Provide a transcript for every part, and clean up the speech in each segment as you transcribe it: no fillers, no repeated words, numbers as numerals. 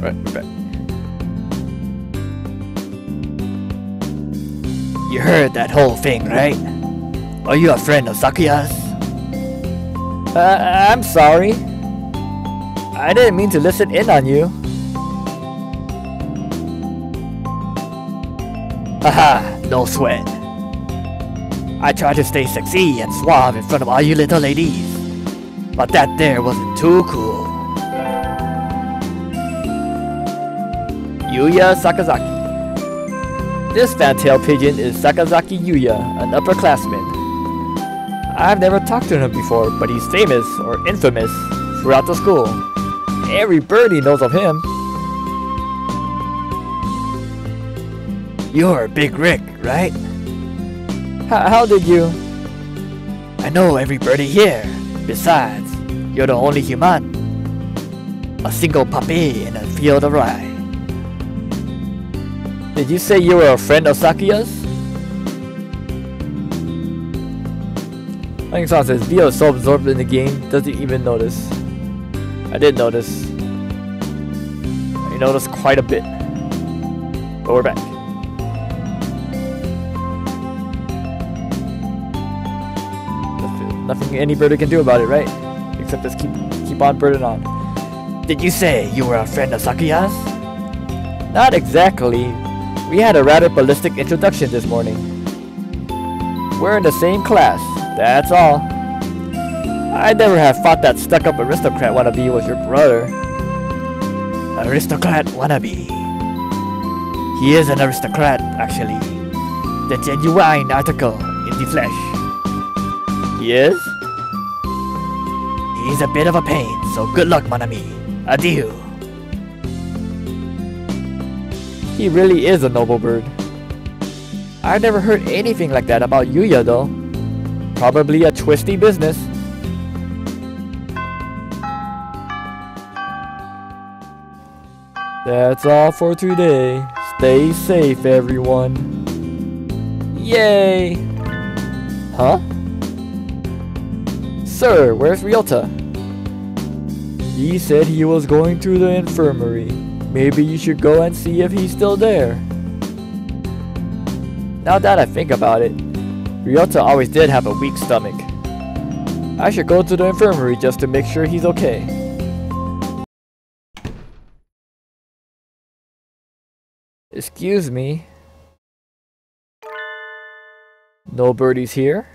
Right, back. You heard that whole thing, right? Are you a friend of Sakuya's? I'm sorry. I didn't mean to listen in on you. Haha, no sweat. I tried to stay sexy and suave in front of all you little ladies, but that there wasn't too cool. Yuya Sakazaki. This fantail pigeon is Sakazaki Yuya, an upperclassman. I've never talked to him before, but he's famous, or infamous, throughout the school. Every birdie knows of him. You're Big Rick, right? How did you? I know every birdie here. Besides, you're the only human. A single puppy in a field of rye. Did you say you were a friend of Sakuya's? I think someone says BeeLDeaL is so absorbed in the game, doesn't even notice. I did notice. I noticed quite a bit. But we're back. Nothing any bird can do about it, right? Except just keep on birding on. Did you say you were a friend of Sakuya's? Not exactly. We had a rather ballistic introduction this morning. We're in the same class, that's all. I'd never have thought that stuck-up aristocrat wannabe was your brother. Aristocrat wannabe. He is an aristocrat, actually. The genuine article in the flesh. He is? He's a bit of a pain, so good luck, mon ami. Adieu. He really is a noble bird. I've never heard anything like that about Yuya though. Probably a twisty business. That's all for today. Stay safe, everyone. Yay! Huh? Sir, where's Ryota? He said he was going to the infirmary. Maybe you should go and see if he's still there. Now that I think about it, Ryota always did have a weak stomach. I should go to the infirmary just to make sure he's okay. Excuse me. No birdies here?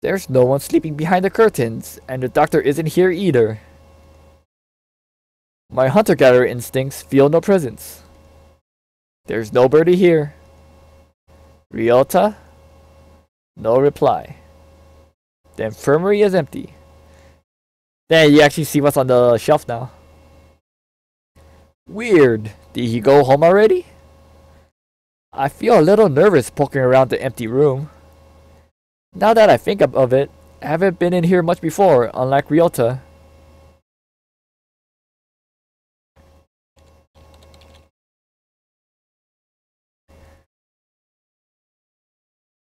There's no one sleeping behind the curtains, and the doctor isn't here either. My hunter-gatherer instincts feel no presence. There's no birdie here. Ryota? No reply. The infirmary is empty. Then you actually see what's on the shelf now. Weird. Did he go home already? I feel a little nervous poking around the empty room. Now that I think of it, I haven't been in here much before, unlike Ryota.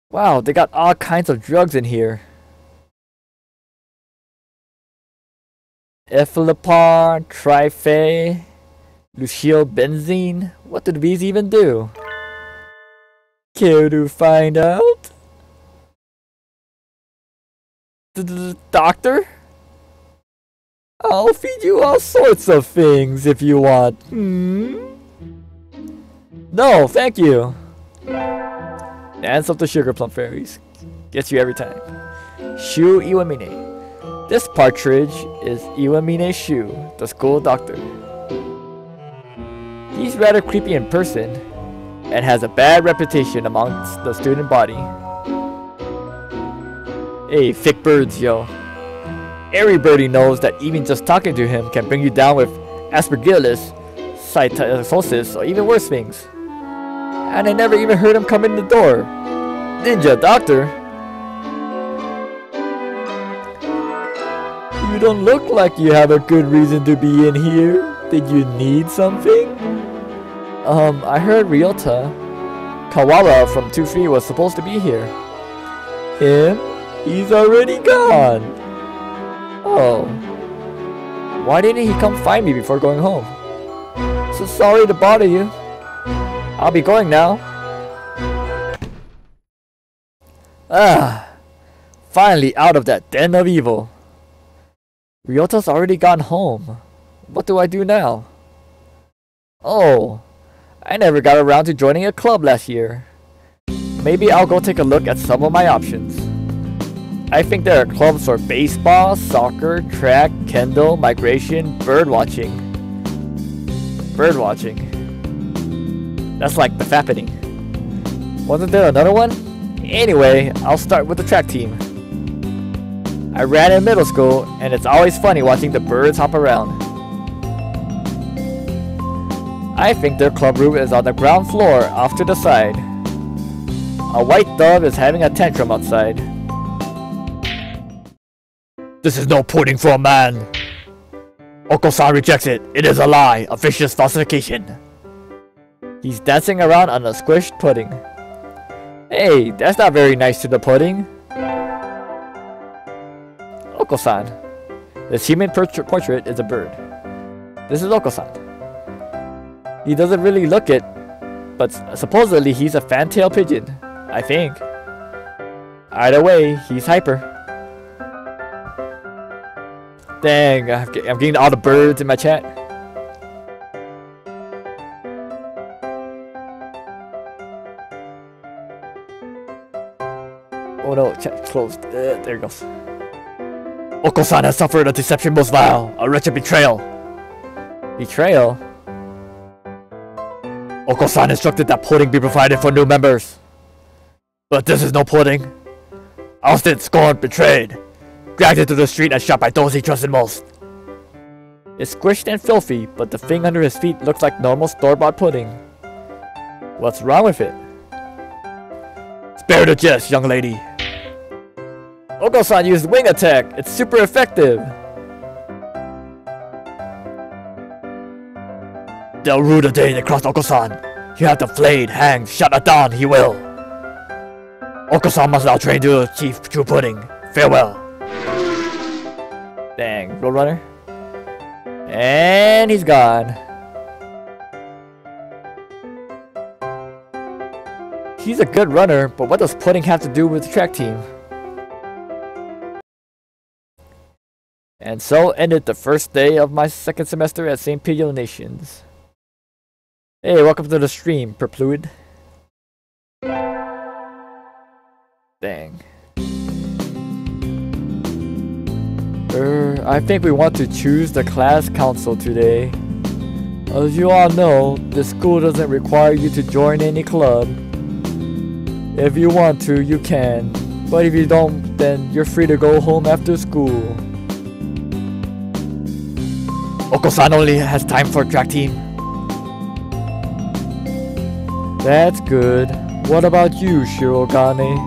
Wow, they got all kinds of drugs in here. Ethylapar, Trife, Lucial benzene. What did these even do? Care to find out? Doctor? I'll feed you all sorts of things if you want. No, thank you. Dance of the Sugar Plum Fairies. Gets you every time. Shu Iwamine. This partridge is Iwamine Shu, the school doctor. He's rather creepy in person, and has a bad reputation amongst the student body. Hey, thick birds, yo. Every birdie knows that even just talking to him can bring you down with aspergillus, cytosis, or even worse things. And I never even heard him come in the door. Ninja doctor? You don't look like you have a good reason to be in here. Did you need something? I heard Ryota. Koala from 2-3 was supposed to be here. Him? He's already gone. Oh. Why didn't he come find me before going home? So sorry to bother you. I'll be going now. Finally out of that den of evil. Ryota's already gone home. What do I do now? Oh, I never got around to joining a club last year. Maybe I'll go take a look at some of my options. I think there are clubs for baseball, soccer, track, kendo, migration, birdwatching. Birdwatching. That's like the fappening. Wasn't there another one? Anyway, I'll start with the track team. I ran in middle school, and it's always funny watching the birds hop around. I think their club room is on the ground floor off to the side. A white dove is having a tantrum outside. This is no pudding for a man. Oko-san rejects it. It is a lie, a vicious falsification. He's dancing around on a squished pudding. Hey, that's not very nice to the pudding. Oko-san. This human portrait is a bird. This is Oko-san. He doesn't really look it, but supposedly he's a fantail pigeon, I think. Either way, he's hyper. Dang, I'm getting all the birds in my chat. Oh no, chat closed. There it goes. Oko-san has suffered a deception most vile, a wretched betrayal. Betrayal? Oko-san instructed that pudding be provided for new members. But this is no pudding. Ousted, scorned, betrayed. Dragged into the street and shot by those he trusted most. It's squished and filthy, but the thing under his feet looks like normal store-bought pudding. What's wrong with it? Spare the jest, young lady. Oko-san used wing attack. It's super effective. They'll rue the day they crossed Oko-san. You have to flayed, hanged, shot at dawn, he will. Oko-san must now train to achieve true pudding. Farewell. Dang, Roadrunner. And he's gone. He's a good runner, but what does pudding have to do with the track team? And so ended the first day of my second semester at St. Pedro Nations. Hey, welcome to the stream, Perpluid. Dang. I think we want to choose the class council today. As you all know, the school doesn't require you to join any club. If you want to, you can. But if you don't, then you're free to go home after school. Oko-san only has time for track team. That's good. What about you, Shirogane?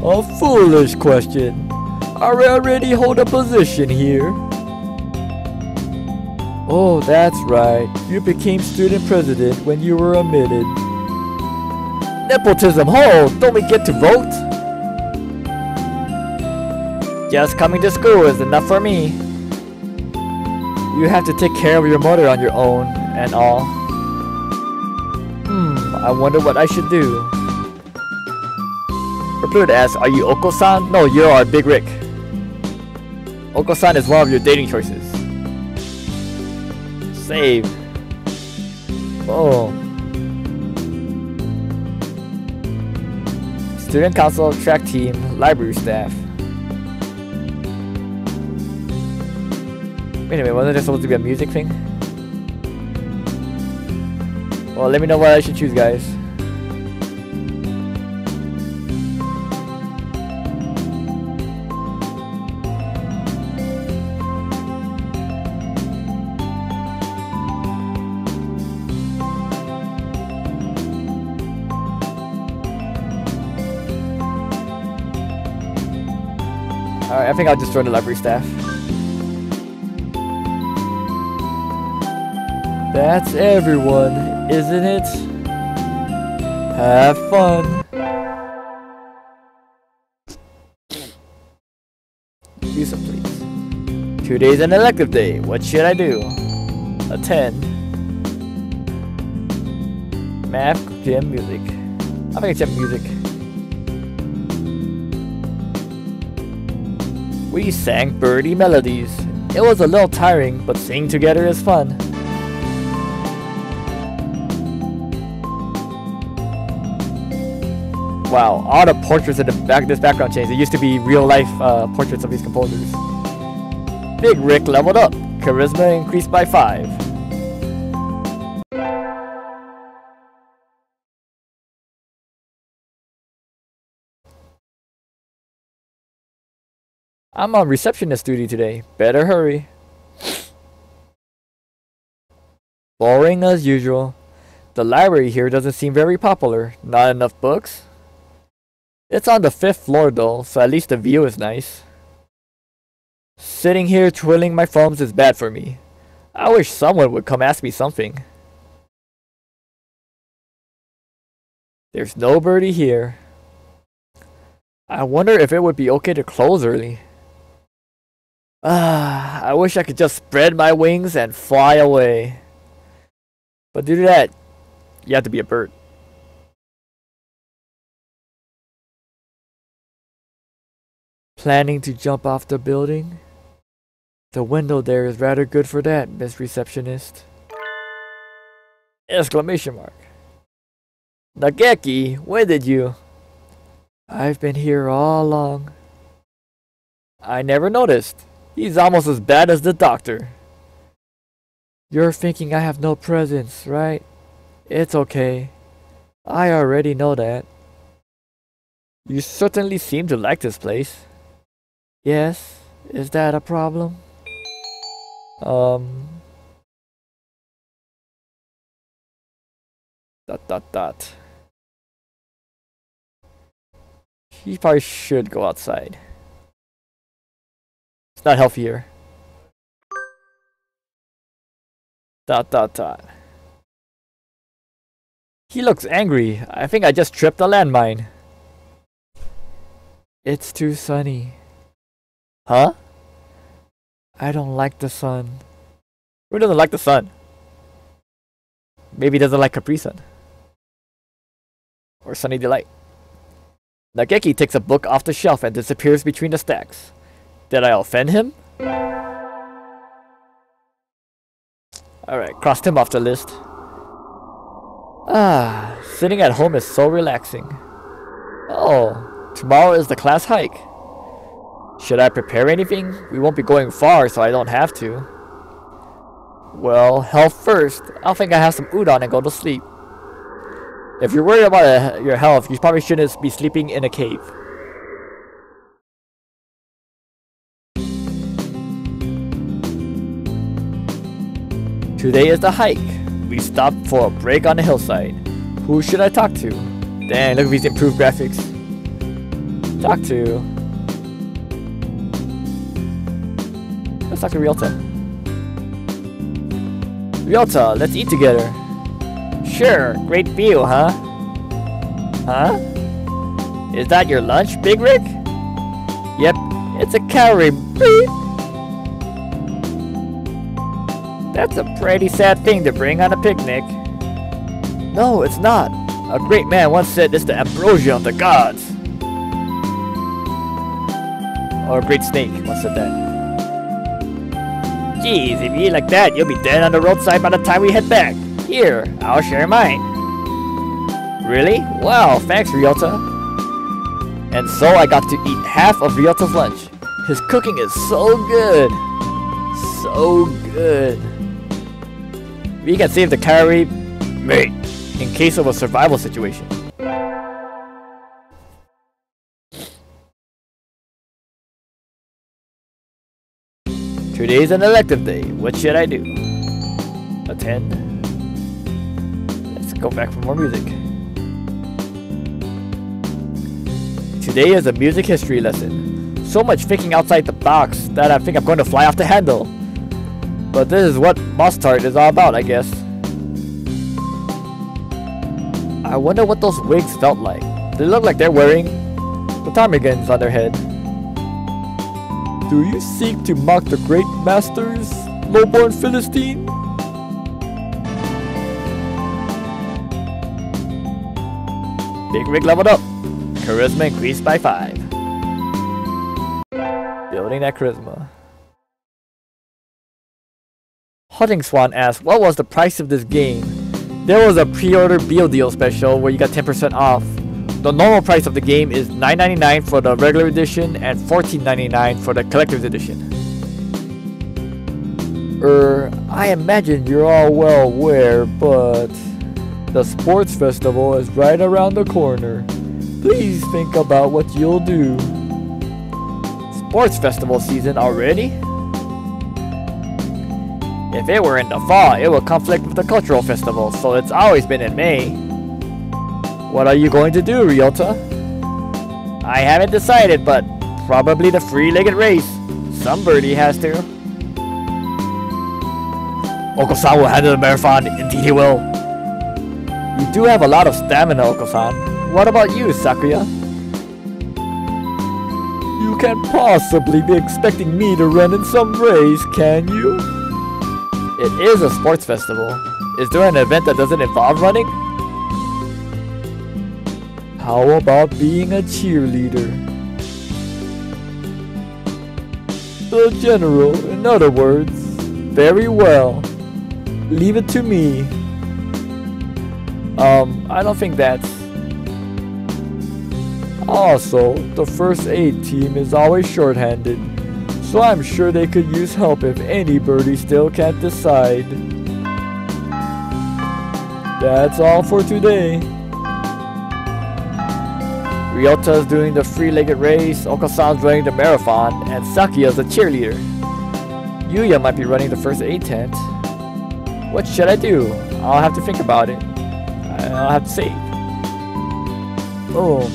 A foolish question. I already hold a position here. Oh, that's right. You became student president when you were admitted. Nepotism, hold! Don't we get to vote? Just coming to school is enough for me. You have to take care of your mother on your own and all. I wonder what I should do. Repluid asks, are you Oko-san? No, you're our Big Rick. Oko-san is one of your dating choices. Save. Oh. Student council, track team, library staff. Wait a minute, wasn't there supposed to be a music thing? Well, let me know what I should choose, guys. Alright, I think I'll just join the library staff. That's everyone, isn't it? Have fun. Visa, please. Today's an elective day. What should I do? Attend. Math, gym, music. I think it's music. We sang birdie melodies. It was a little tiring, but singing together is fun. Wow, all the portraits in this background changed. It used to be real life portraits of these composers. Big Rick leveled up. Charisma increased by 5. I'm on receptionist duty today. Better hurry. Boring as usual. The library here doesn't seem very popular. Not enough books? It's on the 5th floor though, so at least the view is nice. Sitting here twiddling my thumbs is bad for me. I wish someone would come ask me something. There's nobody here. I wonder if it would be okay to close early. I wish I could just spread my wings and fly away. But to do that, you have to be a bird. Planning to jump off the building? The window there is rather good for that, Miss Receptionist. Exclamation mark. Nageki, when did you? I've been here all along. I never noticed. He's almost as bad as the doctor. You're thinking I have no presence, right? It's okay. I already know that. You certainly seem to like this place. Yes, is that a problem? Dot. He probably should go outside. It's not healthy here. Dot. He looks angry. I think I just tripped a landmine. It's too sunny. Huh? I don't like the sun. Who doesn't like the sun? Maybe he doesn't like Capri Sun. Or Sunny Delight. Nageki takes a book off the shelf and disappears between the stacks. Did I offend him? Alright, crossed him off the list. Sitting at home is so relaxing. Oh, tomorrow is the class hike. Should I prepare anything? We won't be going far, so I don't have to. Well, health first. I'll think I have some udon and go to sleep. If you're worried about your health, you probably shouldn't be sleeping in a cave. Today is the hike. We stopped for a break on the hillside. Who should I talk to? Dang, look at these improved graphics. Talk to... Let's talk to Ryota. Ryota, let's eat together. Sure, great view, huh? Huh? Is that your lunch, Big Rick? Yep, it's a calorie. That's a pretty sad thing to bring on a picnic. No, it's not. A great man once said it's the ambrosia of the gods. Or a great snake once said that. Geez, if you eat like that, you'll be dead on the roadside by the time we head back. Here, I'll share mine. Really? Wow, thanks, Ryota. And so I got to eat half of Ryota's lunch. His cooking is so good. So good. We can save the calorie mate in case of a survival situation. Today's an elective day. What should I do? Attend. Let's go back for more music. Today is a music history lesson. So much thinking outside the box that I think I'm going to fly off the handle. But this is what Mustard is all about, I guess. I wonder what those wigs felt like. They look like they're wearing ptarmigans on their head. Do you seek to mock the great masters, lowborn Philistine? Big Rig leveled up. Charisma increased by 5. Building that charisma. Hunting Swan asked, what was the price of this game? There was a pre-order BeeLDeaL special where you got 10% off. The normal price of the game is $9.99 for the regular edition and $14.99 for the collector's edition. I imagine you're all well aware, but the sports festival is right around the corner. Please think about what you'll do. Sports festival season already? If it were in the fall, it would conflict with the cultural festival, so it's always been in May. What are you going to do, Ryota? I haven't decided, but probably the three-legged race. Some birdie has to. Oko-san will handle the marathon, indeed he will. You do have a lot of stamina, Oko-san. What about you, Sakuya? You can't possibly be expecting me to run in some race, can you? It is a sports festival. Is there an event that doesn't involve running? How about being a cheerleader? The general, in other words. Very well. Leave it to me. I don't think that's... Also, the first aid team is always shorthanded, so I'm sure they could use help if any birdie still can't decide. That's all for today. Ryota's doing the three-legged race, Oko-san's running the marathon, and Sakuya's the cheerleader. Yuya might be running the first aid tent. What should I do? I'll have to think about it. I'll have to save. Boom.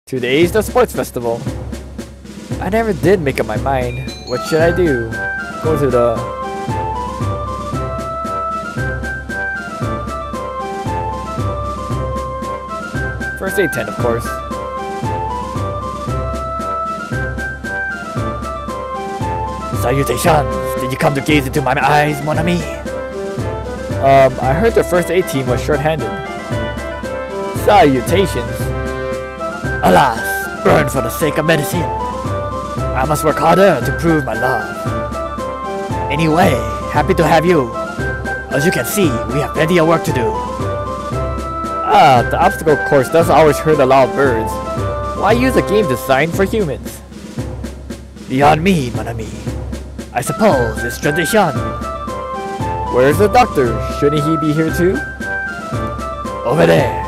Today's the sports festival. I never did make up my mind. What should I do? Go to the... first aid tent, of course. Salutations! Did you come to gaze into my eyes, mon ami? I heard the first aid team was short-handed. Salutations! Alas, burn for the sake of medicine. I must work harder to prove my love. Anyway, happy to have you. As you can see, we have plenty of work to do. The obstacle course does always hurt a lot of birds. Why use a game designed for humans? Beyond me, mon ami. I suppose it's tradition. Where's the doctor? Shouldn't he be here too? Over there.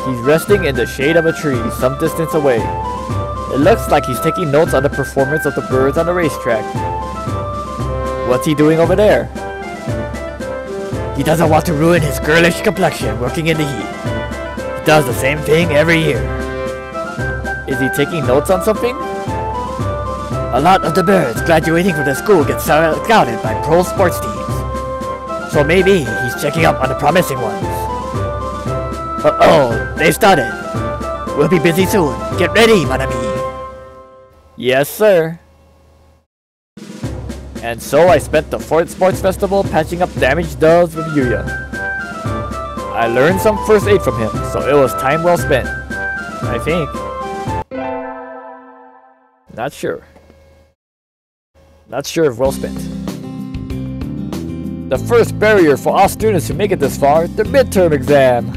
He's resting in the shade of a tree some distance away. It looks like he's taking notes on the performance of the birds on the racetrack. What's he doing over there? He doesn't want to ruin his girlish complexion working in the heat. He does the same thing every year. Is he taking notes on something? A lot of the birds graduating from the school get scouted by pro sports teams. So maybe he's checking up on the promising ones. Uh-oh, they've started. We'll be busy soon. Get ready, mon ami. Yes, sir. And so I spent the Fort Sports Festival patching up damaged doves with Yuya. I learned some first aid from him, so it was time well spent. I think. Not sure. Not sure if well spent. The first barrier for all students who make it this far, the midterm exam.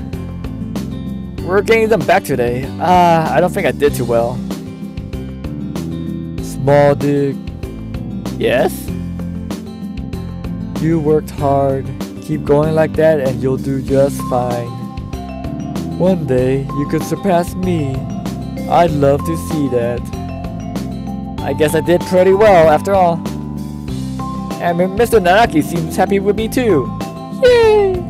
We're getting them back today. I don't think I did too well. Small dick. Yes? You worked hard. Keep going like that and you'll do just fine. One day, you could surpass me. I'd love to see that. I guess I did pretty well after all. And Mr. Naraki seems happy with me too. Yay!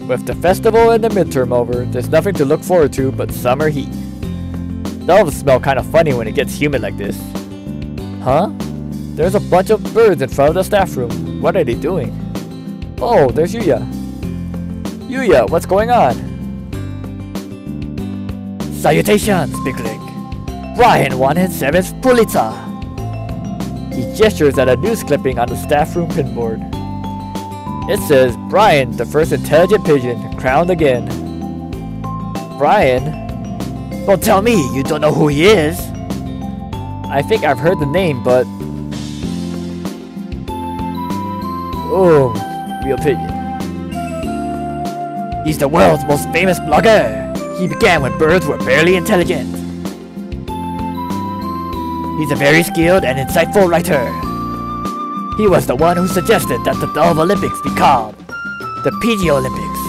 With the festival and the midterm over, there's nothing to look forward to but summer heat. Doves smell kind of funny when it gets humid like this. Huh? There's a bunch of birds in front of the staff room. What are they doing? Oh, there's Yuya. Yuya, what's going on? Salutations, Big Leg. Brian won his 7th Pulitzer. He gestures at a news clipping on the staff room pinboard. It says, Brian, the first intelligent pigeon, crowned again. Brian? Don't tell me you don't know who he is. I think I've heard the name, but... Oh, real pigeon. He's the world's most famous blogger. He began when birds were barely intelligent. He's a very skilled and insightful writer. He was the one who suggested that the Dove Olympics be called the PG Olympics.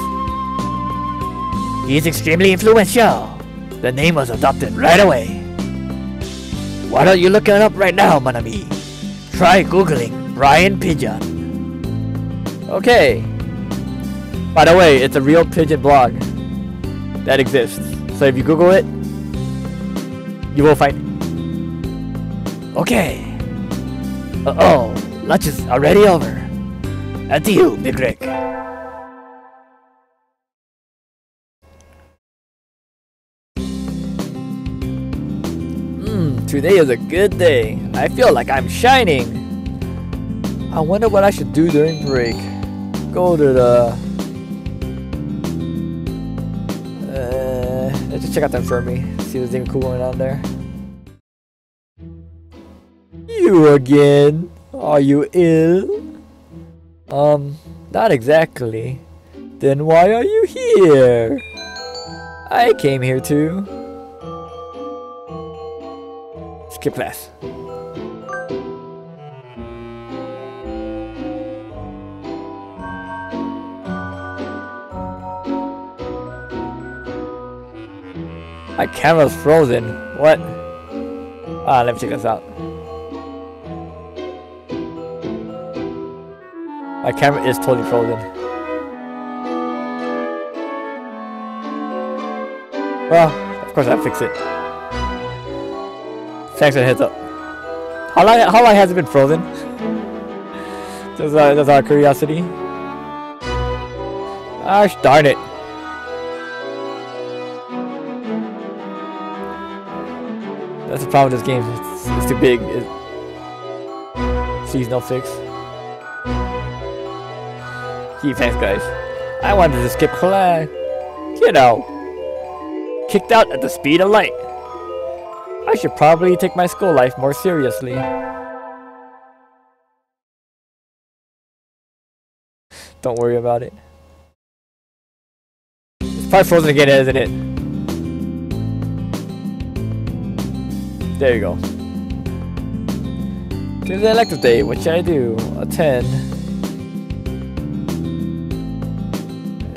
He is extremely influential. The name was adopted right away. Why don't you look it up right now, mon ami? Try googling Brian Pigeon. Okay. By the way, it's a real pigeon blog that exists. So if you Google it, you will find it. Okay. Uh-oh. Lunch is already over. Adieu, Big Rick. Today is a good day. I feel like I'm shining. I wonder what I should do during break. Go to the... let's just check out the infirmary. See if there's anything cool going on there. You again? Are you ill? Not exactly. Then why are you here? I came here too. Skip class. My camera's frozen. What? Ah, let me check this out. My camera is totally frozen. Well, of course I'll fix it. Thanks for the heads up. How long has it been frozen? Just out of curiosity. Gosh darn it. That's the problem with this game. It's too big. It sees no fix. Gee, thanks guys. I wanted to skip class. You know. Kicked out at the speed of light. I should probably take my school life more seriously. Don't worry about it. It's probably frozen again, isn't it? There you go. Today's the elective day. What should I do? Attend.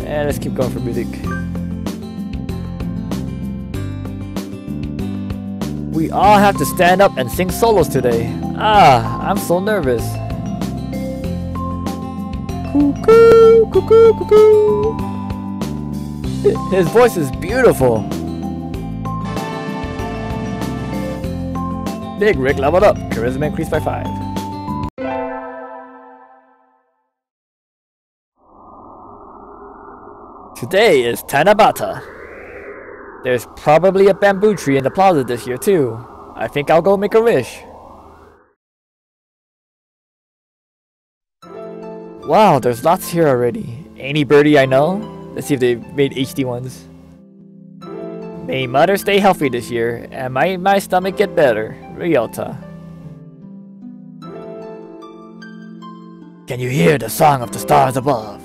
And let's keep going for music. We all have to stand up and sing solos today. Ah, I'm so nervous. Cuckoo, cuckoo, cuckoo. His voice is beautiful. Big Rick leveled up. Charisma increased by 5. Today is Tanabata. There's probably a bamboo tree in the plaza this year too. I think I'll go make a wish. Wow, there's lots here already. Any birdie I know? Let's see if they made HD ones. May mother stay healthy this year, and my stomach get better. Ryota. Can you hear the song of the stars above?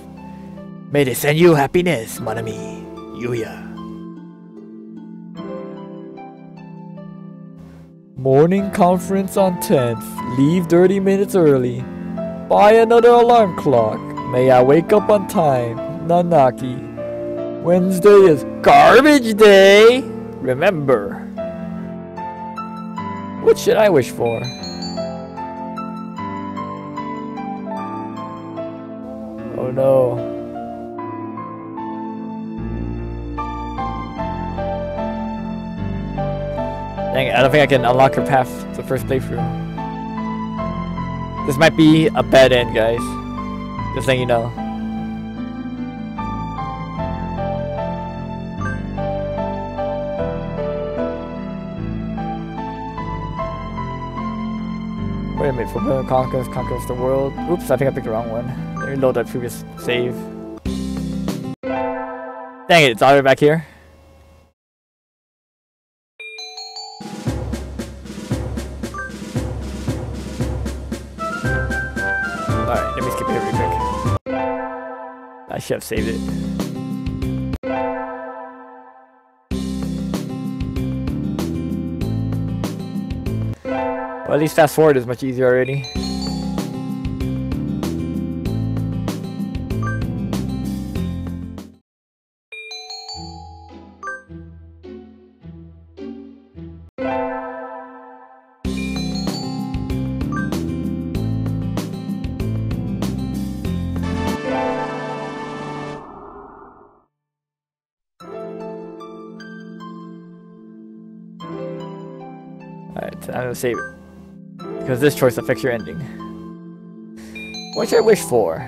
May they send you happiness, mon ami. Yuya. Morning conference on 10th. Leave 30 minutes early. Buy another alarm clock. May I wake up on time. Nanaki. Wednesday is garbage day. Remember. What should I wish for? Oh no. Dang it, I don't think I can unlock her path the first playthrough. This might be a bad end, guys. Just letting you know. Wait a minute, Forbidden conquers the world. Oops, I think I picked the wrong one. Let me load that previous save. Dang it, it's all the way back here. Alright, let me skip it here real quick. I should have saved it. Well, at least fast forward is much easier already. Alright, I'm gonna save it. Because this choice affects your ending. What should I wish for?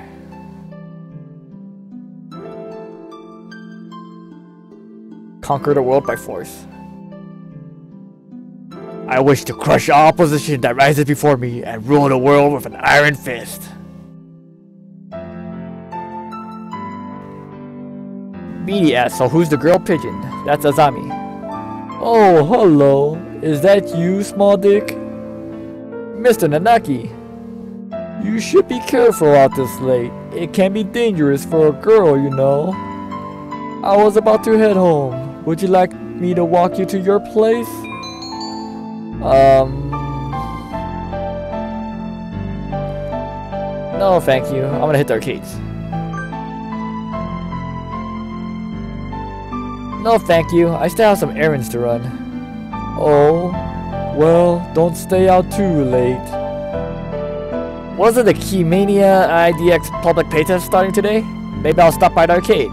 Conquer the world by force. I wish to crush all opposition that rises before me and rule the world with an iron fist. BeeLDeaL asks, so who's the girl pigeon? That's Azami. Oh, hello. Is that you, small dick? Mr. Nanaki. You should be careful out this late. It can be dangerous for a girl, you know. I was about to head home. Would you like me to walk you to your place? No, thank you. I'm gonna hit the arcades. No, thank you. I still have some errands to run. Oh, well, don't stay out too late. Wasn't the Keymania IDX public playtest starting today? Maybe I'll stop by the arcade.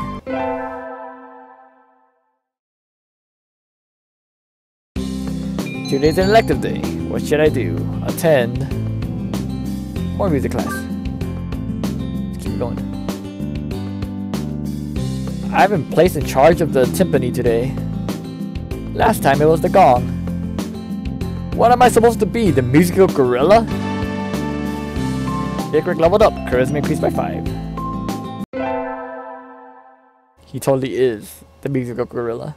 Today's an elective day. What should I do? Attend more music class. Let's keep going. I've been placed in charge of the timpani today. Last time it was the gong. What am I supposed to be? The musical gorilla? Hickory leveled up. Charisma increased by 5. He totally is the musical gorilla.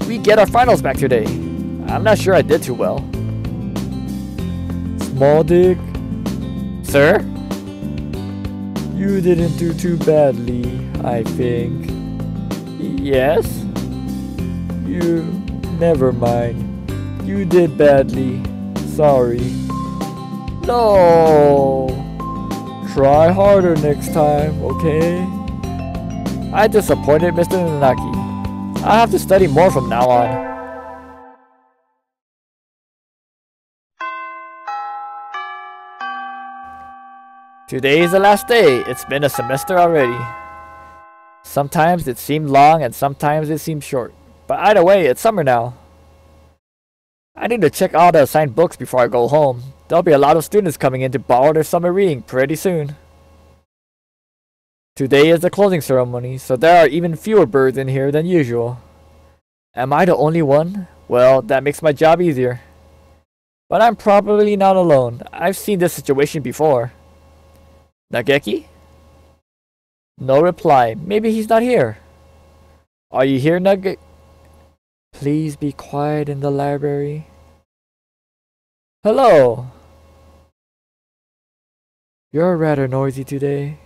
We get our finals back today. I'm not sure I did too well. Small dick. Sir? You didn't do too badly, I think. Yes? You... never mind. You did badly. Sorry. No! Try harder next time, okay? I disappointed Mr. Nanaki. I'll have to study more from now on. Today is the last day. It's been a semester already. Sometimes it seemed long and sometimes it seemed short. But either way, it's summer now. I need to check all the assigned books before I go home. There'll be a lot of students coming in to borrow their summer reading pretty soon. Today is the closing ceremony, so there are even fewer birds in here than usual. Am I the only one? Well, that makes my job easier. But I'm probably not alone. I've seen this situation before. Nageki? No reply. Maybe he's not here. Are you here, Nageki? Please be quiet in the library. Hello. You're rather noisy today.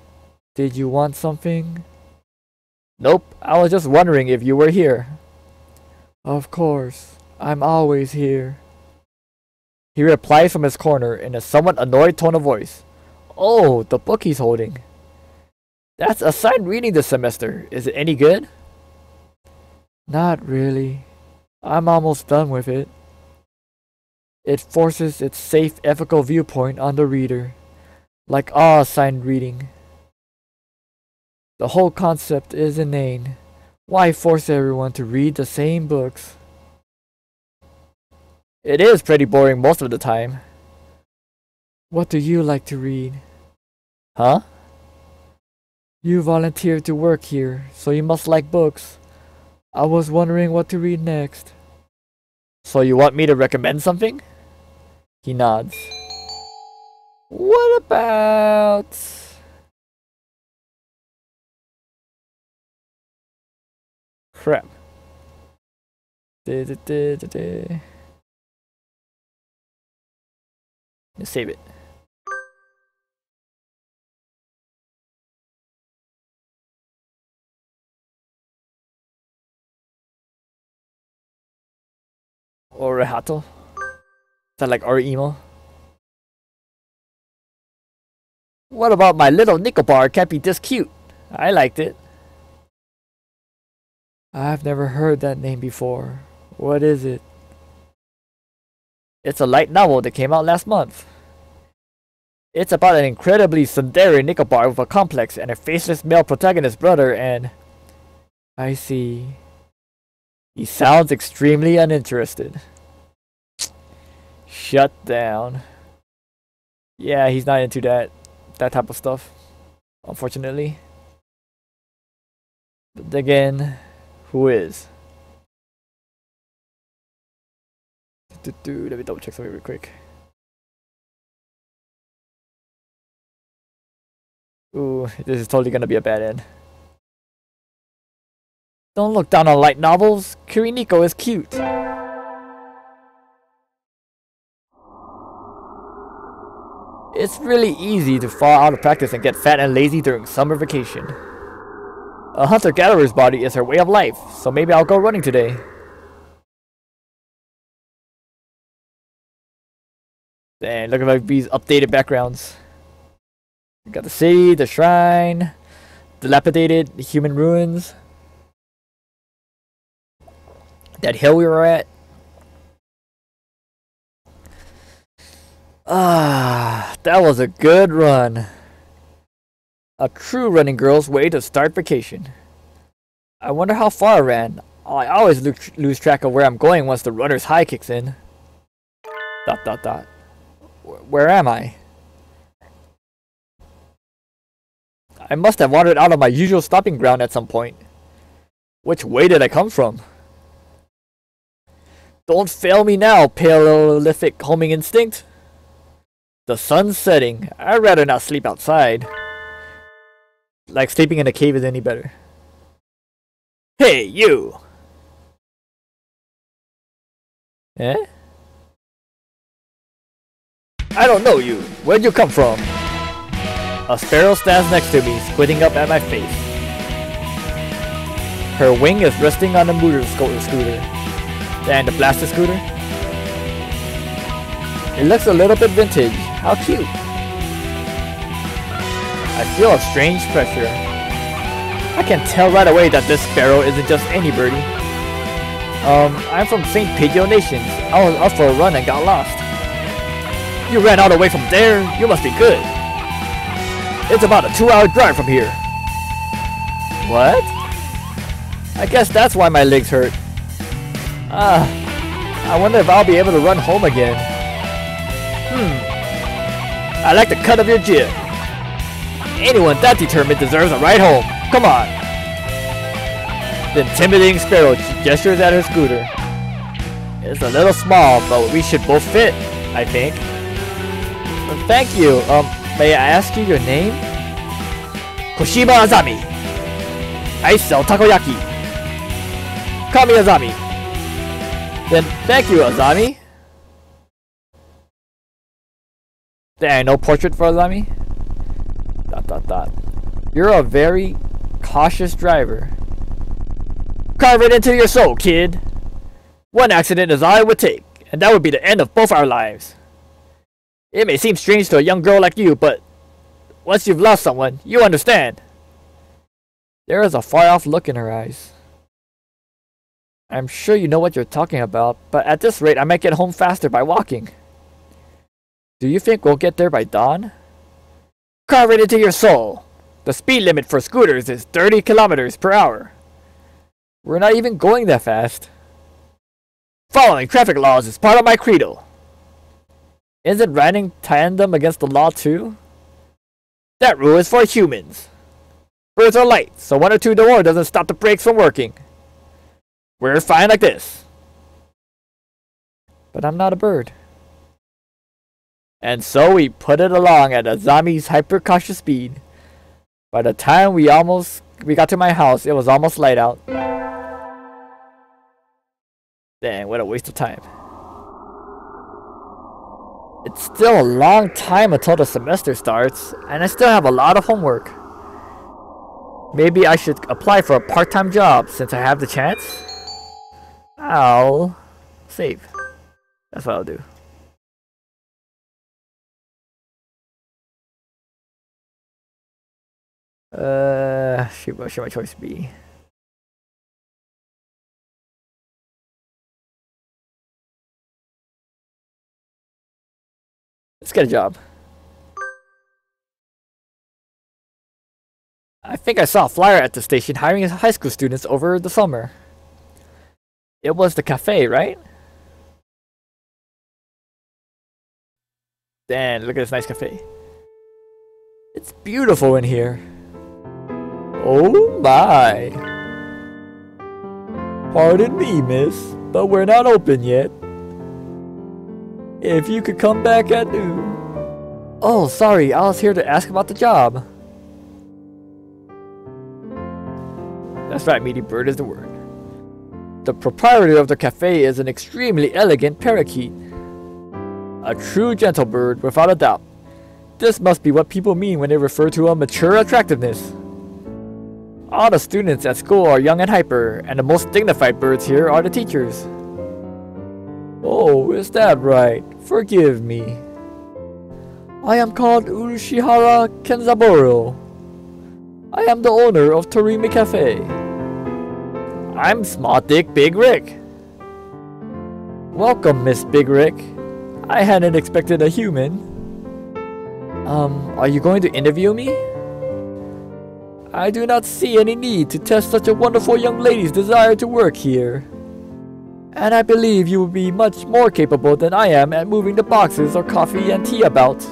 Did you want something? Nope, I was just wondering if you were here. Of course, I'm always here. He replies from his corner in a somewhat annoyed tone of voice. Oh, the book he's holding. That's assigned reading this semester. Is it any good? Not really. I'm almost done with it. It forces its safe, ethical viewpoint on the reader, like all assigned reading. The whole concept is inane. Why force everyone to read the same books? It is pretty boring most of the time. What do you like to read? Huh? You volunteered to work here, so you must like books. I was wondering what to read next. So you want me to recommend something? He nods. What about... Crap. Let's save it. Or Hato. Is that like our emo? What about my little Nicobar can't be this cute? I liked it. I've never heard that name before. What is it? It's a light novel that came out last month. It's about an incredibly tsundere Nicobar with a complex and a faceless male protagonist brother and... I see. He sounds extremely uninterested. Shut down. Yeah, he's not into that type of stuff, unfortunately. But again, who is? Let me double check something real quick. Ooh, this is totally gonna be a bad end. Don't look down on light novels. Kiriniko is cute. It's really easy to fall out of practice and get fat and lazy during summer vacation. A hunter-gatherer's body is her way of life, so maybe I'll go running today. Dang, look at these updated backgrounds. We got the city, the shrine, dilapidated human ruins, that hill we were at. Ah, that was a good run. A true running girl's way to start vacation. I wonder how far I ran. I always lose track of where I'm going once the runner's high kicks in. ... Where am I? I must have wandered out of my usual stopping ground at some point. Which way did I come from? Don't fail me now, Paleolithic homing instinct. The sun's setting. I'd rather not sleep outside. Like sleeping in a cave is any better. Hey, you! Eh? I don't know you. Where'd you come from? A sparrow stands next to me, squinting up at my face. Her wing is resting on the motor scooter. And the blaster scooter? It looks a little bit vintage. How cute. I feel a strange pressure. I can tell right away that this sparrow isn't just any birdie. I'm from St. Pidgeot Nations. I was up for a run and got lost. You ran all the way from there? You must be good. It's about a 2-hour drive from here. What? I guess that's why my legs hurt. I wonder if I'll be able to run home again. I like the cut of your jib. Anyone that determined deserves a ride home. Come on. The intimidating sparrow gestures at her scooter. It's a little small, but we should both fit, I think. Thank you. May I ask you your name? Koshima Azami. I sell takoyaki. Call me Azami. Then thank you, Azami. Dang, no portrait for Azami? ... You're a very cautious driver. Carve it into your soul, kid. One accident is all it would take, and that would be the end of both our lives. It may seem strange to a young girl like you, but once you've lost someone, you understand. There is a far-off look in her eyes. I'm sure you know what you're talking about, but at this rate I might get home faster by walking. Do you think we'll get there by dawn? Carve it into your soul. The speed limit for scooters is 30 kilometers per hour. We're not even going that fast. Following traffic laws is part of my credo. Isn't riding tandem against the law too? That rule is for humans. Birds are light, so 1 or 2 door doesn't stop the brakes from working. We're fine like this. But I'm not a bird. And so we put it along at Azami's hyper-cautious speed. By the time we got to my house, it was almost light out. Dang, what a waste of time. It's still a long time until the semester starts, and I still have a lot of homework. Maybe I should apply for a part-time job since I have the chance? I'll save. That's what I'll do. Shoot, what should my choice be? Let's get a job. I think I saw a flyer at the station hiring high school students over the summer. It was the cafe, right? Damn, look at this nice cafe. It's beautiful in here. Oh my. Pardon me, miss, but we're not open yet. If you could come back at noon. Oh, sorry, I was here to ask about the job. That's right, meaty bird is the word. The proprietor of the cafe is an extremely elegant parakeet. A true gentle bird, without a doubt. This must be what people mean when they refer to a mature attractiveness. All the students at school are young and hyper, and the most dignified birds here are the teachers. Oh, is that right? Forgive me. I am called Urushihara Kenzaburo. I am the owner of Torime Cafe. I'm Small Dick Big Rick. Welcome, Miss Big Rick. I hadn't expected a human. Are you going to interview me? I do not see any need to test such a wonderful young lady's desire to work here. And I believe you will be much more capable than I am at moving the boxes or coffee and tea about.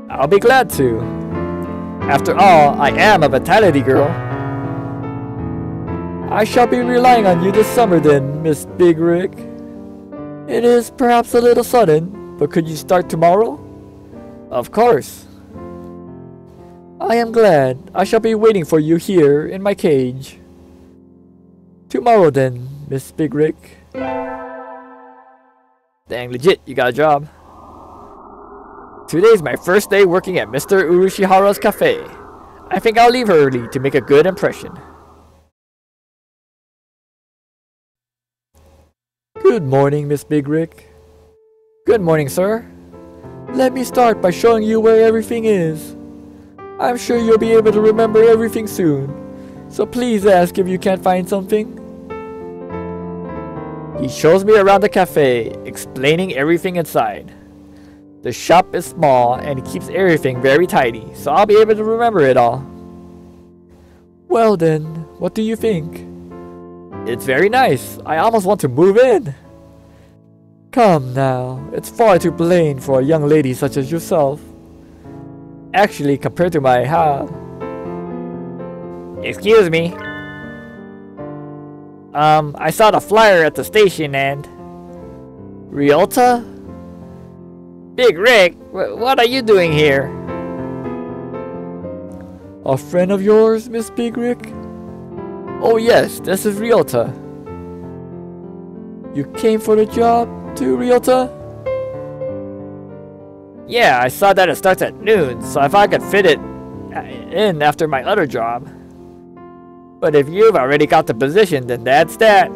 I'll be glad to. After all, I am a vitality girl. I shall be relying on you this summer then, Miss Big Rick. It is perhaps a little sudden, but could you start tomorrow? Of course. I am glad. I shall be waiting for you here in my cage. Tomorrow then, Miss Big Rick. Dang, legit, you got a job. Today's my first day working at Mr. Urushihara's cafe. I think I'll leave early to make a good impression. Good morning, Miss Big Rick. Good morning, sir. Let me start by showing you where everything is. I'm sure you'll be able to remember everything soon, so please ask if you can't find something. He shows me around the cafe, explaining everything inside. The shop is small and he keeps everything very tidy, so I'll be able to remember it all. Well then, what do you think? It's very nice. I almost want to move in. Come now, it's far too plain for a young lady such as yourself. Actually, compared to my Excuse me. I saw the flyer at the station and... Ryota? Big Rick, what are you doing here? A friend of yours, Miss Big Rick? Oh yes, this is Ryota. You came for the job too, Ryota? Yeah, I saw that it starts at noon, so if I could fit it in after my other job. But if you've already got the position, then that's that.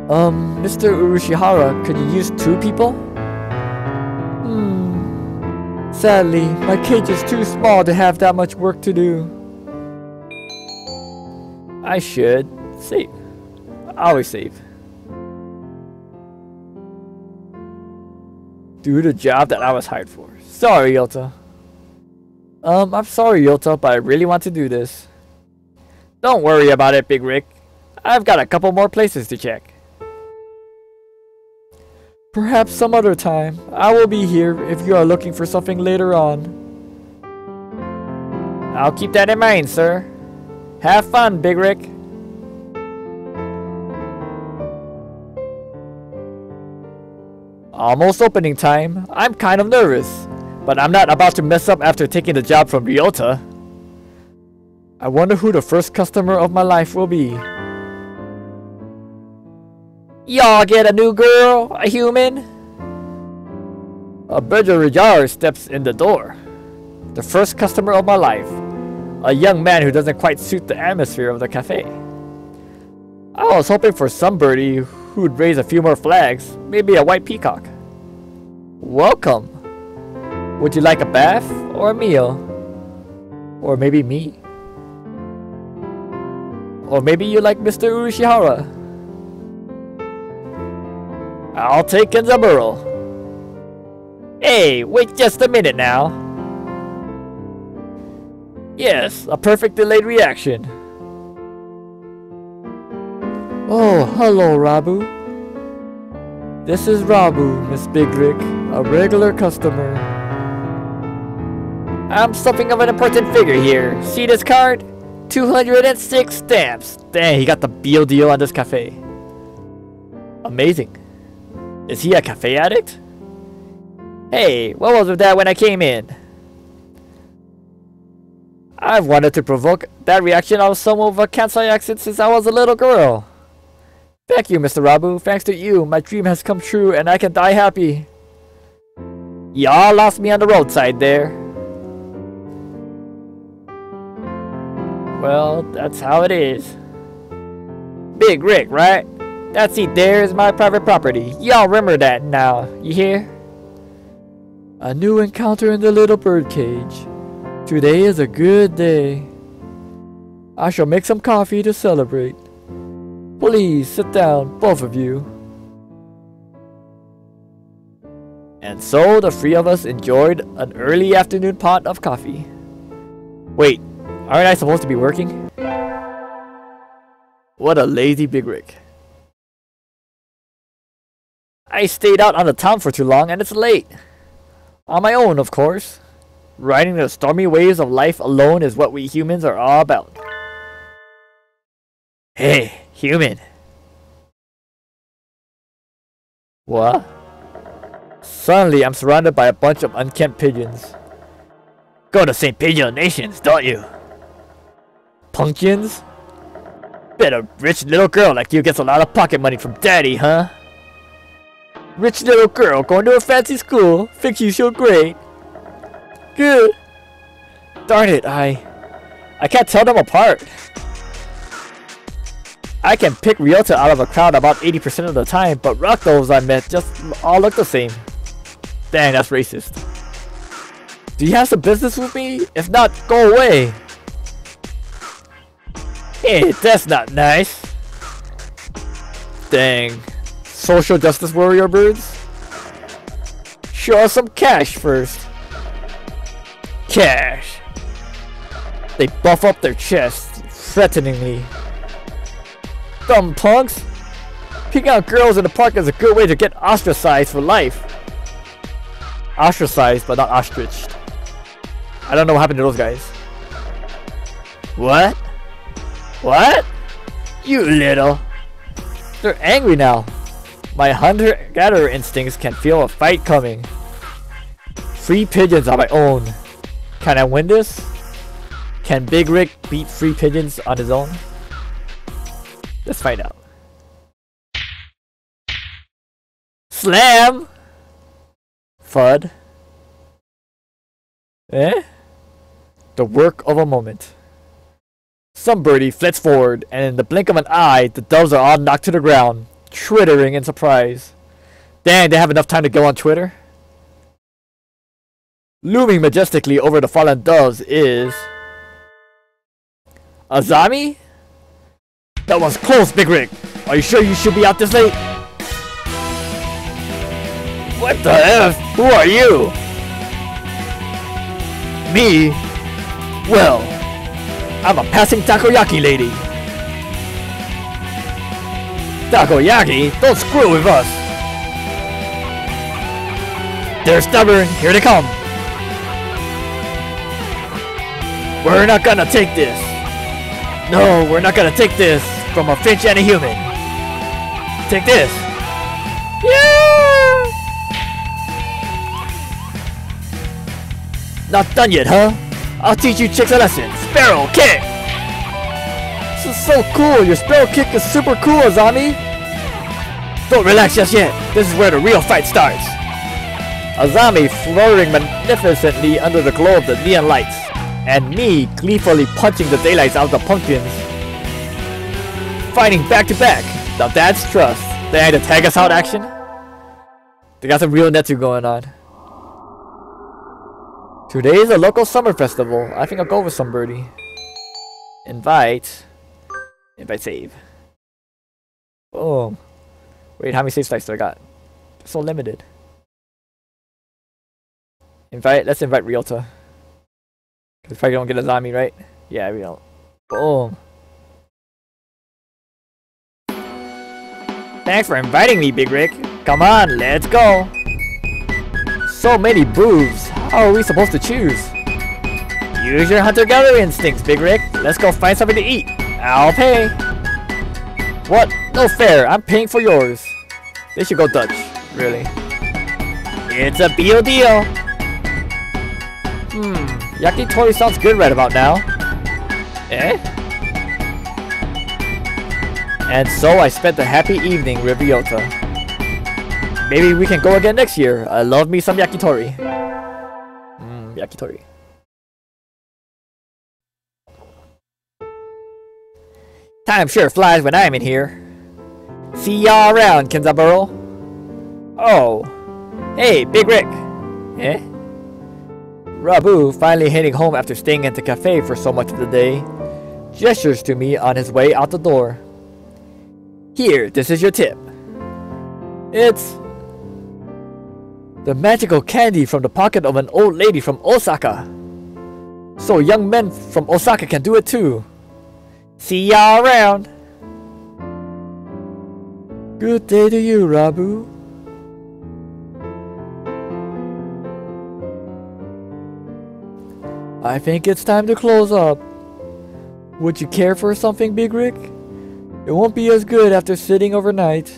Mr. Urushihara, could you use 2 people? Sadly, my cage is too small to have that much work to do. I should save. I always save. Do the job that I was hired for. Sorry, Yota. I'm sorry, Yota, but I really want to do this. Don't worry about it, Big Rick. I've got a couple more places to check. Perhaps some other time. I will be here if you are looking for something later on. I'll keep that in mind, sir. Have fun, Big Rick. Almost opening time. I'm kind of nervous, but I'm not about to mess up after taking the job from Ryota. I wonder who the first customer of my life will be. Y'all get a new girl, a human? A Berger steps in the door. The first customer of my life. A young man who doesn't quite suit the atmosphere of the cafe. I was hoping for some birdie who'd raise a few more flags, maybe a white peacock. Welcome. Would you like a bath or a meal? Or maybe me? Or maybe you like Mr. Urishihara? I'll take Kenzaburo. Hey, wait just a minute now. Yes, a perfect delayed reaction. Oh, hello, Rabu. This is Rabu, Miss Big Rick, a regular customer. I'm something of an important figure here. See this card? 206 stamps. Dang, he got the BeeLDeaL on this cafe. Amazing. Is he a cafe addict? Hey, what was with that when I came in? I've wanted to provoke that reaction out of some of a Kansai accent since I was a little girl. Thank you, Mr. Rabu. Thanks to you, my dream has come true and I can die happy. Y'all lost me on the roadside there. Well, that's how it is. Big Rick, right? That seat there is my private property. Y'all remember that now, you hear? A new encounter in the little bird cage. Today is a good day. I shall make some coffee to celebrate. Please sit down, both of you. And so the three of us enjoyed an early afternoon pot of coffee. Wait, aren't I supposed to be working? What a lazy Big Rick. I stayed out on the town for too long and it's late. On my own, of course. Riding the stormy waves of life alone is what we humans are all about. Hey, human. What? Suddenly, I'm surrounded by a bunch of unkempt pigeons. Go to St. Pigeon Nations, don't you? Pumpkins? Bet a rich little girl like you gets a lot of pocket money from daddy, huh? Rich little girl going to a fancy school, thinks she's so great. Good. Darn it, I can't tell them apart. I can pick Ryota out of a crowd about 80% of the time, but rock those I met just all look the same. Dang, that's racist. Do you have some business with me? If not, go away. Hey, that's not nice. Dang. Social justice warrior birds? Show us some cash first. Cash. They buff up their chests, threateningly. Dumb punks. Picking out girls in the park is a good way to get ostracized for life. Ostracized, but not ostriched. I don't know what happened to those guys. What? What? You little. They're angry now. My hunter-gatherer instincts can feel a fight coming. 3 pigeons on my own. Can I win this? Can Big Rick beat 3 pigeons on his own? Let's find out. Slam! Fud. Eh? The work of a moment. Some birdie flits forward, and in the blink of an eye, the doves are all knocked to the ground, twittering in surprise. Dang, they have enough time to go on Twitter? Looming majestically over the fallen doves is... Azami? That was close, Big Rick! Are you sure you should be out this late? What the F? Who are you? Me? Well, I'm a passing takoyaki lady. Takoyaki, don't screw with us! They're stubborn, here they come! We're not gonna take this! No, we're not gonna take this from a finch and a human! Take this! Yeah! Not done yet, huh? I'll teach you chicks a lesson! Sparrow kick! This is so cool! Your sparrow kick is super cool, Azami! Don't relax just yet! This is where the real fight starts! Azami fluttering magnificently under the glow of the neon lights, and me gleefully punching the daylights out of the pumpkins. Fighting back to back! Now that's trust! They had to tag us out action? They got some real Netsu going on. Today is a local summer festival. I think I'll go with some birdie. Invite. Invite save. Boom. Wait, how many save slices do I got? They're so limited. Invite. Let's invite Ryota. Because probably don't get Azami, right? Yeah, we don't. Boom. Thanks for inviting me, Big Rick. Come on, let's go. So many booths. How are we supposed to choose? Use your hunter-gatherer instincts, Big Rick. Let's go find something to eat. I'll pay. What? No fair. I'm paying for yours. They should go Dutch. Really. It's a BeeLDeaL. Yakitori sounds good right about now. Eh? And so I spent a happy evening with Ryota. Maybe we can go again next year. I love me some yakitori. Yakitori. Time sure flies when I'm in here. See y'all around, Kenzaburo. Oh. Hey, Big Rick. Eh? Rabu, finally heading home after staying at the cafe for so much of the day, gestures to me on his way out the door. Here, this is your tip. It's the magical candy from the pocket of an old lady from Osaka. So young men from Osaka can do it too. See y'all around. Good day to you, Rabu. I think it's time to close up. Would you care for something, Big Rick? It won't be as good after sitting overnight.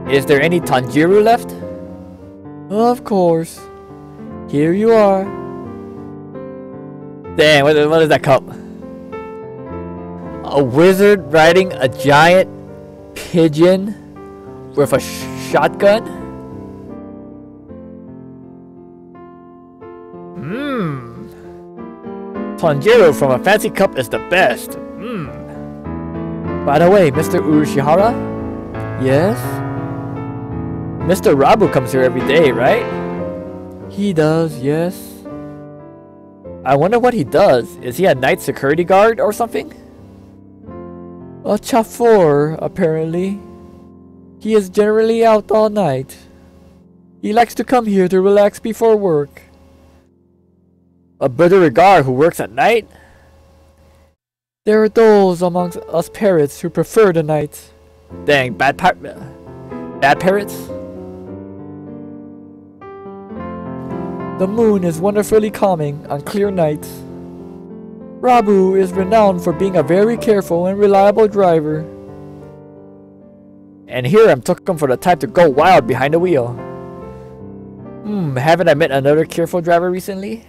Is there any Tanjiro left? Of course. Here you are. Dang, what is that cup? A wizard riding a giant pigeon with a shotgun? Tanjiro from a fancy cup is the best. By the way, Mr. Urashihara? Yes? Mr. Rabu comes here every day, right? He does, yes. I wonder what he does. Is he a night security guard or something? A chauffeur, apparently. He is generally out all night. He likes to come here to relax before work. A guard who works at night? There are those amongst us parrots who prefer the night. Dang, bad parrots? The moon is wonderfully calming on clear nights. Rabu is renowned for being a very careful and reliable driver. And here I'm taken for the type to go wild behind the wheel. Haven't I met another careful driver recently?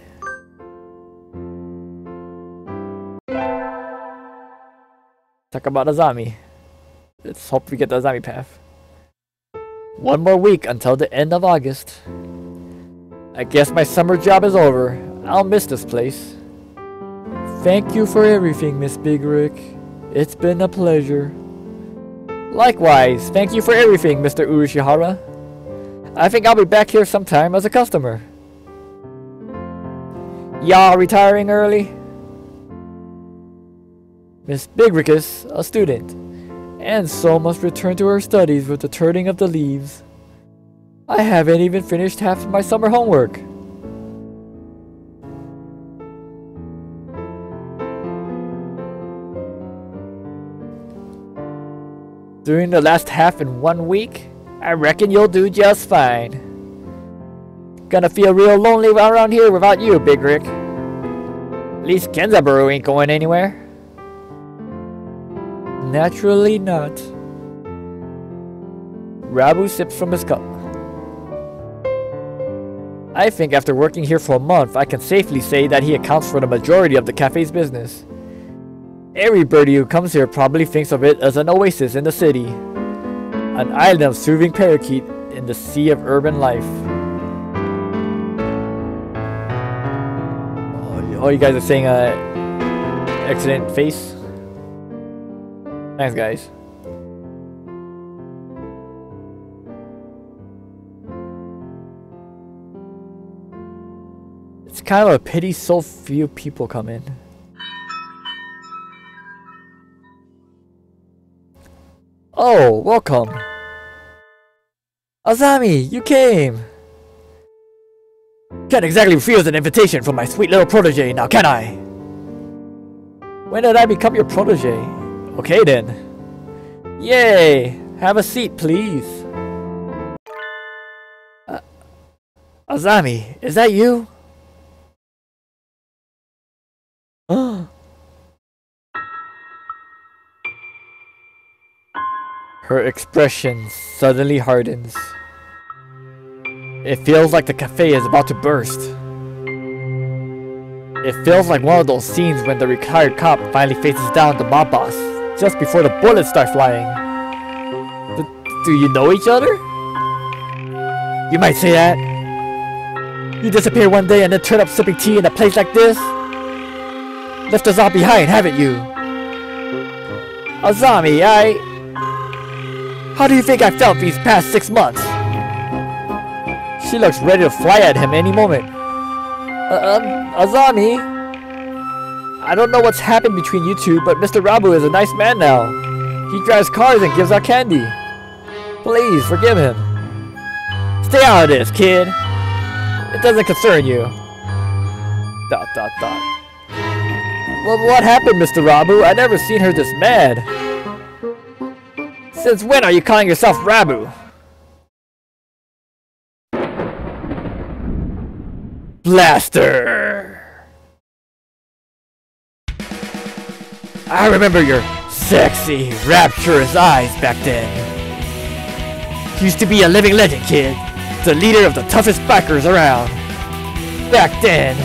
Talk about Azami. Let's hope we get the Azami path. One more week until the end of August. I guess my summer job is over. I'll miss this place. Thank you for everything, Miss Big Rick. It's been a pleasure. Likewise, thank you for everything, Mr. Urashihara. I think I'll be back here sometime as a customer. Y'all retiring early? Miss Big Rick is a student, and so must return to her studies with the turning of the leaves. I haven't even finished half of my summer homework. During the last half in 1 week, I reckon you'll do just fine. Gonna feel real lonely around here without you, Big Rick. At least Kenzaburo ain't going anywhere. Naturally not. Rabu sips from his cup. I think after working here for a month, I can safely say that he accounts for the majority of the cafe's business. Everybody who comes here probably thinks of it as an oasis in the city. An island of soothing parakeet in the sea of urban life. Oh, you guys are saying excellent face? Thanks, guys. It's kind of a pity so few people come in. Oh, welcome. Azami, you came. Can't exactly refuse an invitation from my sweet little protege, now can I? When did I become your protege? Okay then. Yay! Have a seat, please. Azami, is that you? Her expression suddenly hardens. It feels like the cafe is about to burst. It feels like one of those scenes when the retired cop finally faces down the mob boss just before the bullets start flying. Do you know each other? You might say that. You disappeared one day and then turned up sipping tea in a place like this? Left us all behind, haven't you? Azami, how do you think I felt these past 6 months? She looks ready to fly at him any moment. Azami? I don't know what's happened between you two, but Mr. Rabu is a nice man now. He drives cars and gives out candy. Please, forgive him. Stay out of this, kid. It doesn't concern you. ... Well, what happened, Mr. Rabu? I never seen her this mad. Since when are you calling yourself Rabu? Blaster! I remember your sexy, rapturous eyes back then. Used to be a living legend, kid. The leader of the toughest bikers around. Back then,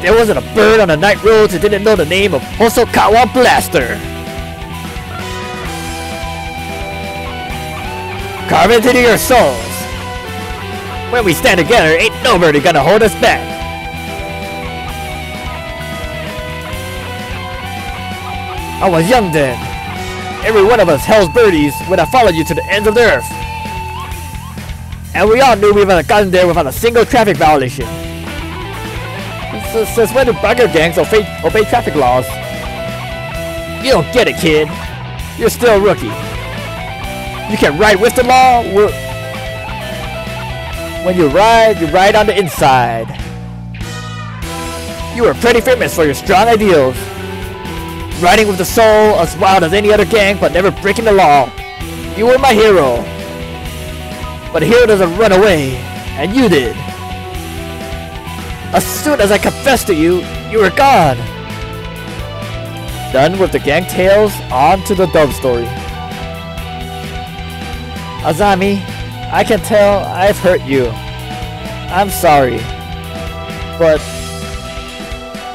there wasn't a bird on the night roads that didn't know the name of Hosokawa Blaster. Carve it into your souls. When we stand together, ain't nobody gonna hold us back. I was young then. Every one of us Hell's birdies would have followed you to the ends of the earth. And we all knew we would have gotten there without a single traffic violation. Since when do biker gangs obey traffic laws? You don't get it, kid. You're still a rookie. You can ride with the law. When you ride on the inside. You were pretty famous for your strong ideals. Riding with the soul as wild as any other gang, but never breaking the law. You were my hero. But a hero doesn't run away, and you did. As soon as I confessed to you, you were gone. Done with the gang tales, on to the dub story. Azami, I can tell I've hurt you. I'm sorry. But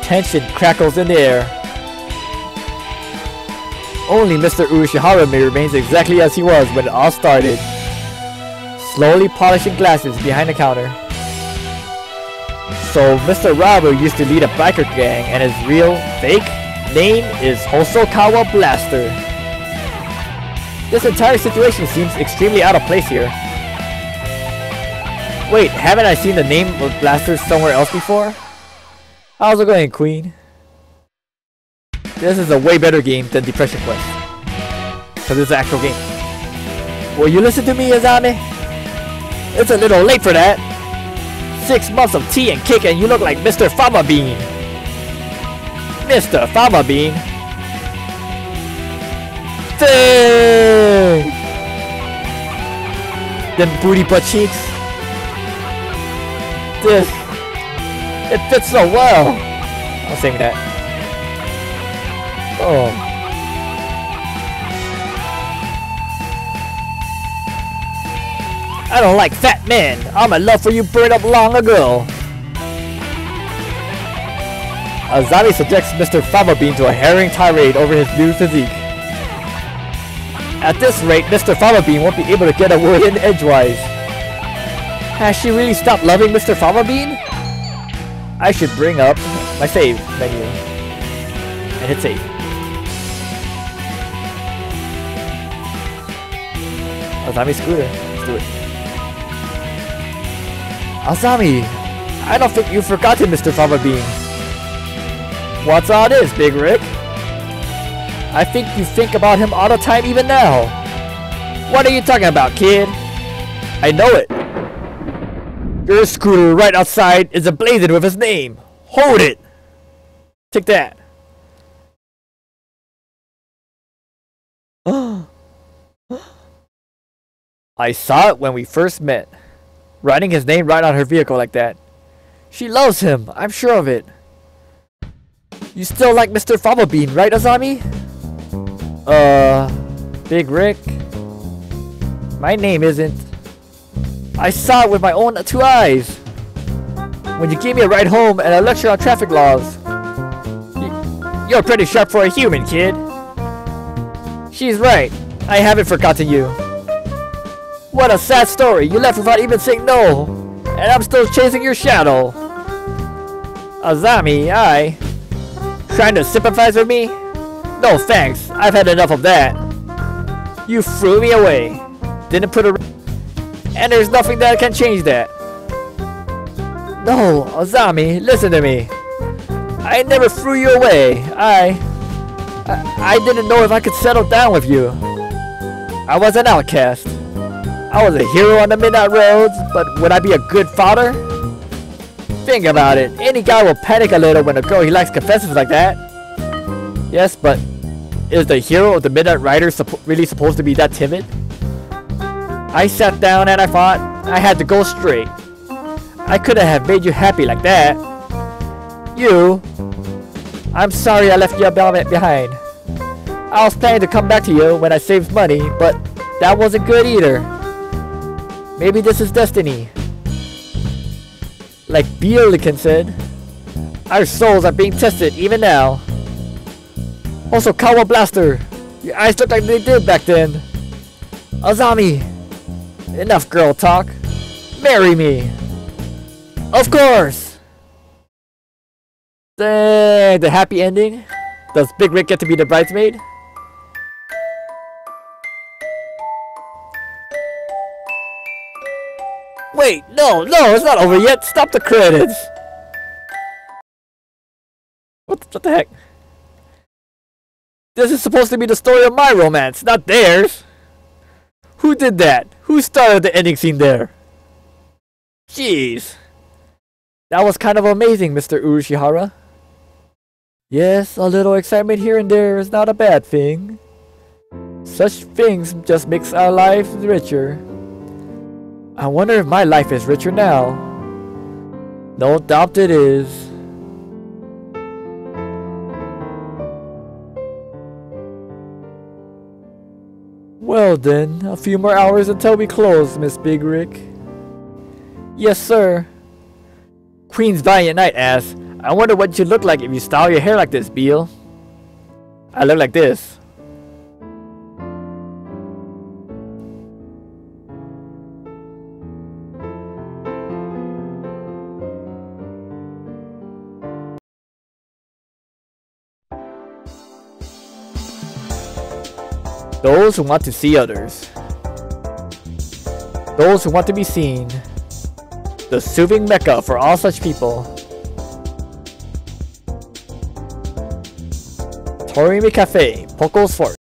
tension crackles in the air. Only Mr. Urushihara remains exactly as he was when it all started. Slowly polishing glasses behind the counter. So Mr. Rabu used to lead a biker gang and his real, fake name is Hosokawa Blaster. This entire situation seems extremely out of place here. Wait, haven't I seen the name of Blaster somewhere else before? How's it going, Queen? This is a way better game than Depression Quest. Because it's an actual game. Will you listen to me, Azami? It's a little late for that. 6 months of tea and cake and you look like Mr. Fama Bean. Mr. Fama Bean? Dang! Them booty butt cheeks. This, it fits so well. I'll sing that. Oh. I don't like fat men. All my love for you burned up long ago. Azami subjects Mr. Fava Bean to a harrowing tirade over his new physique. At this rate, Mr. Fava Bean won't be able to get a word in edgewise. Has she really stopped loving Mr. Fava Bean? I should bring up my save menu and hit save. Azami scooter. Let's do it. Azami! I don't think you've forgotten Mr. Fava Bean. What's all this, Big Rick? I think you think about him all the time even now. What are you talking about, kid? I know it. Your scooter right outside is emblazoned with his name. Hold it! Take that. I saw it when we first met. Writing his name right on her vehicle like that. She loves him, I'm sure of it. You still like Mr. Fava Bean, right, Azami? Big Rick. My name isn't. I saw it with my own 2 eyes. When you gave me a ride home and a lecture on traffic laws. You're pretty sharp for a human, kid. She's right. I haven't forgotten you. What a sad story. You left without even saying no. And I'm still chasing your shadow. Azami, trying to sympathize with me? No thanks, I've had enough of that. You threw me away. Didn't put a... And there's nothing that can change that. No, Azami, listen to me. I never threw you away. I didn't know if I could settle down with you. I was an outcast. I was a hero on the midnight roads, but would I be a good father? Think about it. Any guy will panic a little when a girl he likes confesses like that. Yes, but is the hero of the Midnight Rider really supposed to be that timid? I sat down and I thought I had to go straight. I couldn't have made you happy like that. You... I'm sorry I left you behind. I was planning to come back to you when I saved money, but that wasn't good either. Maybe this is destiny. Like BeeLDeaL said, our souls are being tested even now. Also, Kawa Blaster, your eyes look like they did back then. Azami, enough girl talk. Marry me. Of course. Dang, the happy ending. Does Big Rick get to be the bridesmaid? Wait, no, it's not over yet. Stop the credits. What the heck? This is supposed to be the story of my romance, not theirs. Who did that? Who started the ending scene there? Jeez. That was kind of amazing, Mr. Urashihara. Yes, a little excitement here and there is not a bad thing. Such things just makes our lives richer. I wonder if my life is richer now. No doubt it is. Well then, a few more hours until we close, Miss Big Rick. Yes, sir. Queen's Valiant Knight asks, I wonder what you'd look like if you style your hair like this, BeeLDeaL. I look like this. Those who want to see others. Those who want to be seen. The soothing mecca for all such people. Torimi Cafe, Poco's Fort.